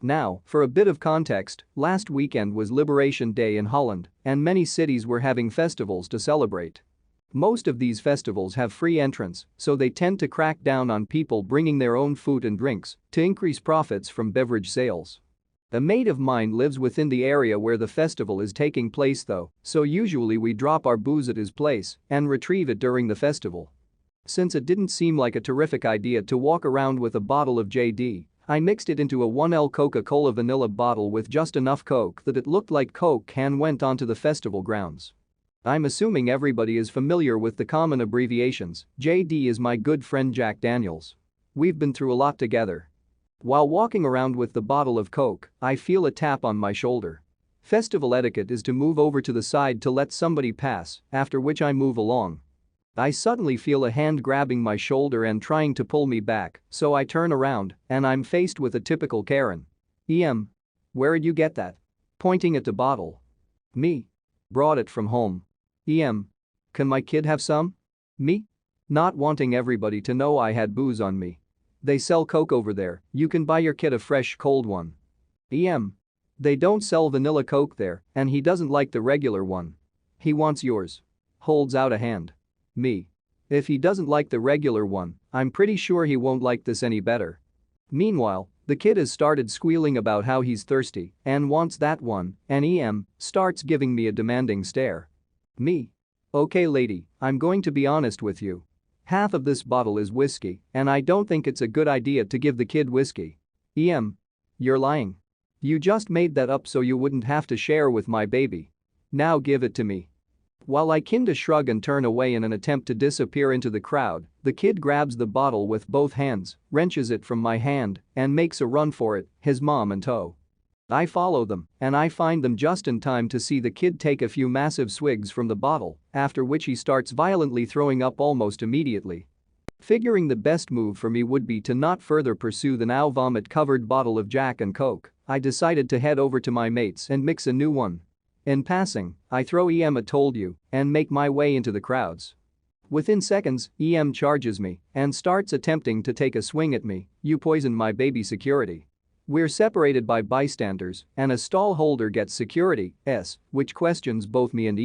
Now, for a bit of context, last weekend was Liberation Day in Holland, and many cities were having festivals to celebrate. Most of these festivals have free entrance, so they tend to crack down on people bringing their own food and drinks to increase profits from beverage sales. A mate of mine lives within the area where the festival is taking place though, so usually we drop our booze at his place and retrieve it during the festival. Since it didn't seem like a terrific idea to walk around with a bottle of JD, I mixed it into a 1L Coca-Cola Vanilla bottle with just enough Coke that it looked like Coke can went onto the festival grounds. I'm assuming everybody is familiar with the common abbreviations. JD is my good friend Jack Daniels. We've been through a lot together. While walking around with the bottle of Coke, I feel a tap on my shoulder. Festival etiquette is to move over to the side to let somebody pass, after which I move along. I suddenly feel a hand grabbing my shoulder and trying to pull me back, so I turn around and I'm faced with a typical Karen. Where'd you get that? Pointing at the bottle. Me. Brought it from home. Can my kid have some? Me. Not wanting everybody to know I had booze on me. They sell Coke over there, you can buy your kid a fresh cold one. They don't sell vanilla Coke there, and he doesn't like the regular one. He wants yours. Holds out a hand. Me. If he doesn't like the regular one, I'm pretty sure he won't like this any better. Meanwhile, the kid has started squealing about how he's thirsty and wants that one, and starts giving me a demanding stare. Me. Okay lady, I'm going to be honest with you. Half of this bottle is whiskey, and I don't think it's a good idea to give the kid whiskey. You're lying. You just made that up so you wouldn't have to share with my baby. Now give it to me. While I kinda shrug and turn away in an attempt to disappear into the crowd, the kid grabs the bottle with both hands, wrenches it from my hand, and makes a run for it, his mom in tow. I follow them, and I find them just in time to see the kid take a few massive swigs from the bottle, after which he starts violently throwing up almost immediately. Figuring the best move for me would be to not further pursue the now vomit-covered bottle of Jack and Coke, I decided to head over to my mates and mix a new one. In passing, I throw a told you and make my way into the crowds. Within seconds, charges me and starts attempting to take a swing at me. You poisoned my baby security. We're separated by bystanders and a stall holder gets security, which questions both me and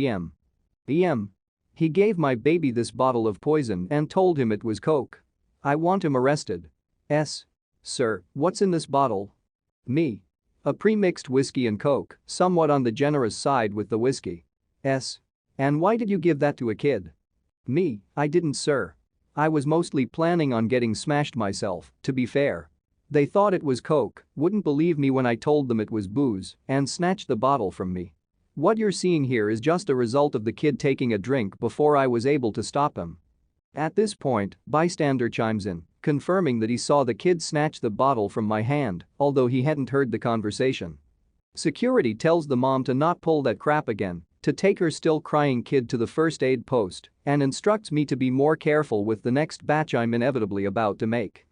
he gave my baby this bottle of poison and told him it was Coke. I want him arrested. Sir, what's in this bottle? Me. A pre-mixed whiskey and Coke, somewhat on the generous side with the whiskey. And why did you give that to a kid? Me, I didn't sir. I was mostly planning on getting smashed myself, to be fair. They thought it was Coke, wouldn't believe me when I told them it was booze, and snatched the bottle from me. What you're seeing here is just a result of the kid taking a drink before I was able to stop him. At this point, bystander chimes in, confirming that he saw the kid snatch the bottle from my hand, although he hadn't heard the conversation. Security tells the mom to not pull that crap again, to take her still crying kid to the first aid post, and instructs me to be more careful with the next batch I'm inevitably about to make.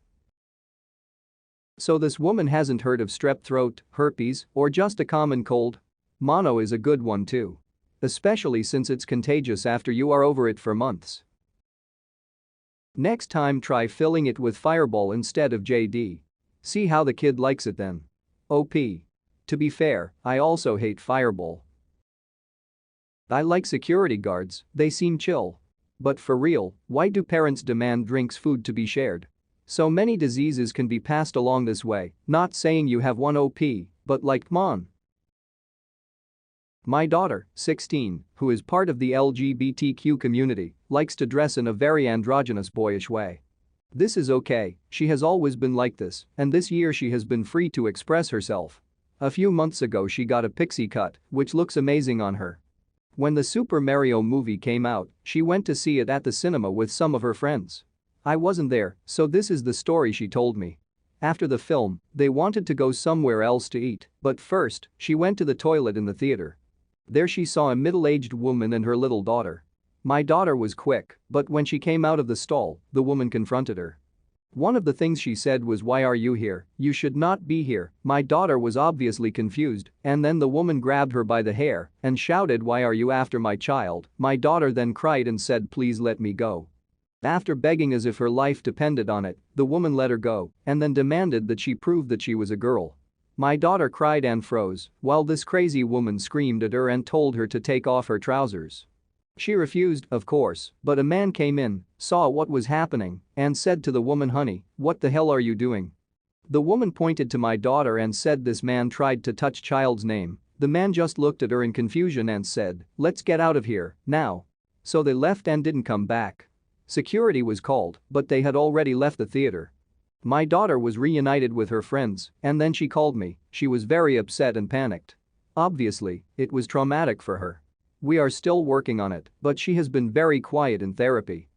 So this woman hasn't heard of strep throat, herpes, or just a common cold? Mono is a good one too. Especially since it's contagious after you are over it for months. Next time try filling it with Fireball instead of JD. See how the kid likes it then. OP. To be fair, I also hate Fireball. I like security guards, they seem chill. But for real, why do parents demand drinks food to be shared? So many diseases can be passed along this way, not saying you have one OP, but like come on. My daughter, 16, who is part of the LGBTQ community, likes to dress in a very androgynous boyish way. This is okay, she has always been like this, and this year she has been free to express herself. A few months ago she got a pixie cut, which looks amazing on her. When the Super Mario movie came out, she went to see it at the cinema with some of her friends. I wasn't there, so this is the story she told me. After the film, they wanted to go somewhere else to eat, but first, she went to the toilet in the theater. There she saw a middle-aged woman and her little daughter. My daughter was quick, but when she came out of the stall, the woman confronted her. One of the things she said was, "Why are you here? You should not be here." My daughter was obviously confused, and then the woman grabbed her by the hair and shouted, "Why are you after my child?" My daughter then cried and said, "Please let me go." After begging as if her life depended on it, the woman let her go and then demanded that she prove that she was a girl. My daughter cried and froze while this crazy woman screamed at her and told her to take off her trousers. She refused, of course, but a man came in, saw what was happening, and said to the woman, "Honey, what the hell are you doing?" The woman pointed to my daughter and said this man tried to touch child's name. The man just looked at her in confusion and said, "Let's get out of here, now." So they left and didn't come back. Security was called, but they had already left the theater. My daughter was reunited with her friends, and then she called me. She was very upset and panicked. Obviously, it was traumatic for her. We are still working on it, but she has been very quiet in therapy.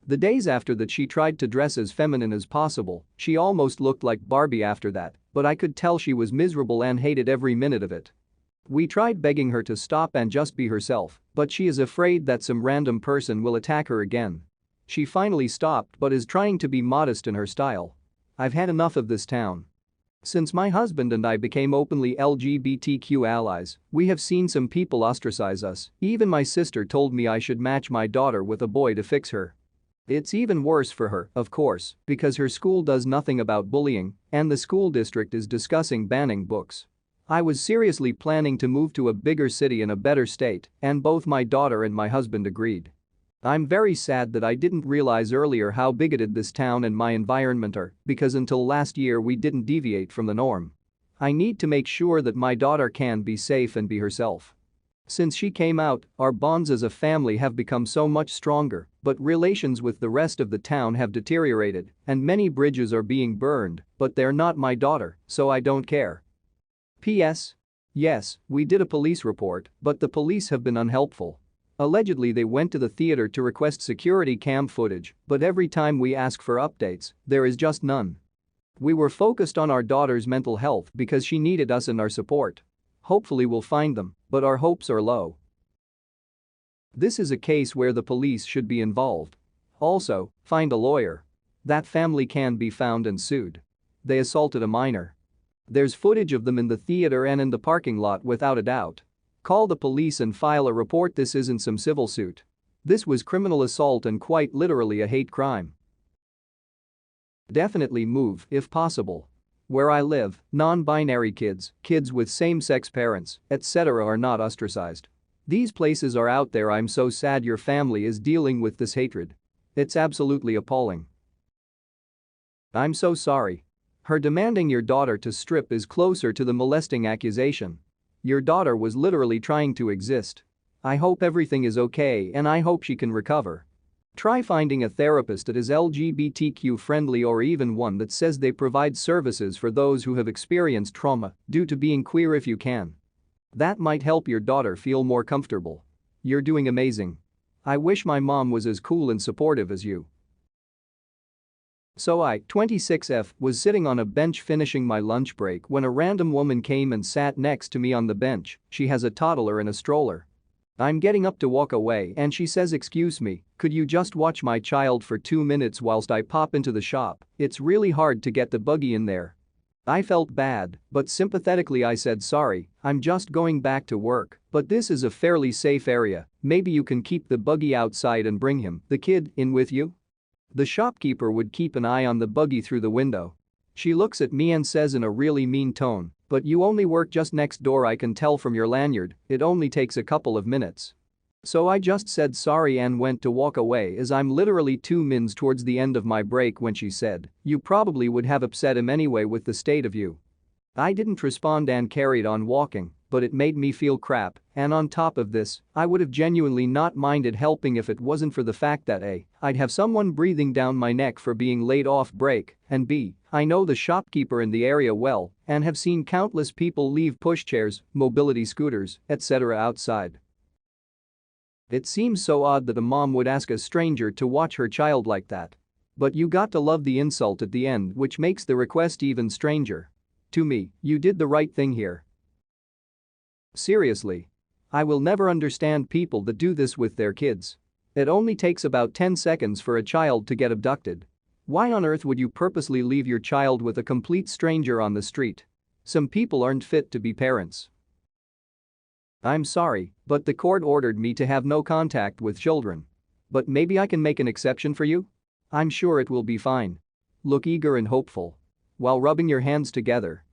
The days after that she tried to dress as feminine as possible. She almost looked like Barbie after that, but I could tell she was miserable and hated every minute of it. We tried begging her to stop and just be herself, but she is afraid that some random person will attack her again. She finally stopped but is trying to be modest in her style. I've had enough of this town. Since my husband and I became openly LGBTQ allies, we have seen some people ostracize us. Even my sister told me I should match my daughter with a boy to fix her. It's even worse for her, of course, because her school does nothing about bullying, and the school district is discussing banning books. I was seriously planning to move to a bigger city in a better state, and both my daughter and my husband agreed. I'm very sad that I didn't realize earlier how bigoted this town and my environment are, because until last year we didn't deviate from the norm. I need to make sure that my daughter can be safe and be herself. Since she came out, our bonds as a family have become so much stronger, but relations with the rest of the town have deteriorated, and many bridges are being burned, but they're not my daughter, so I don't care. P.S. Yes, we did a police report, but the police have been unhelpful. Allegedly they went to the theater to request security cam footage, but every time we ask for updates, there is just none. We were focused on our daughter's mental health because she needed us and our support. Hopefully we'll find them, but our hopes are low. This is a case where the police should be involved. Also, find a lawyer. That family can be found and sued. They assaulted a minor. There's footage of them in the theater and in the parking lot without a doubt. Call the police and file a report. This isn't some civil suit. This was criminal assault and quite literally a hate crime. Definitely move if possible. Where I live, non-binary kids, kids with same-sex parents, etc. are not ostracized. These places are out there. I'm so sad your family is dealing with this hatred. It's absolutely appalling. I'm so sorry. Her demanding your daughter to strip is closer to the molesting accusation. Your daughter was literally trying to exist. I hope everything is okay and I hope she can recover. Try finding a therapist that is LGBTQ friendly or even one that says they provide services for those who have experienced trauma due to being queer if you can. That might help your daughter feel more comfortable. You're doing amazing. I wish my mom was as cool and supportive as you. So I, 26F, was sitting on a bench finishing my lunch break when a random woman came and sat next to me on the bench. She has a toddler in a stroller. I'm getting up to walk away and she says, "Excuse me, could you just watch my child for 2 minutes whilst I pop into the shop? It's really hard to get the buggy in there." I felt bad, but sympathetically I said, "Sorry, I'm just going back to work, but this is a fairly safe area. Maybe you can keep the buggy outside and bring him, the kid, in with you?" The shopkeeper would keep an eye on the buggy through the window. She looks at me and says in a really mean tone, "But you only work just next door. I can tell from your lanyard, it only takes a couple of minutes." So I just said sorry and went to walk away as I'm literally 2 minutes towards the end of my break when she said, "You probably would have upset him anyway with the state of you." I didn't respond and carried on walking, but it made me feel crap, and on top of this, I would have genuinely not minded helping if it wasn't for the fact that A, I'd have someone breathing down my neck for being laid off break, and B, I know the shopkeeper in the area well and have seen countless people leave pushchairs, mobility scooters, etc. outside. It seems so odd that a mom would ask a stranger to watch her child like that. But you got to love the insult at the end, which makes the request even stranger. To me, you did the right thing here. Seriously. I will never understand people that do this with their kids. It only takes about 10 seconds for a child to get abducted. Why on earth would you purposely leave your child with a complete stranger on the street? Some people aren't fit to be parents. I'm sorry, but the court ordered me to have no contact with children. But maybe I can make an exception for you? I'm sure it will be fine. Look eager and hopeful. While rubbing your hands together,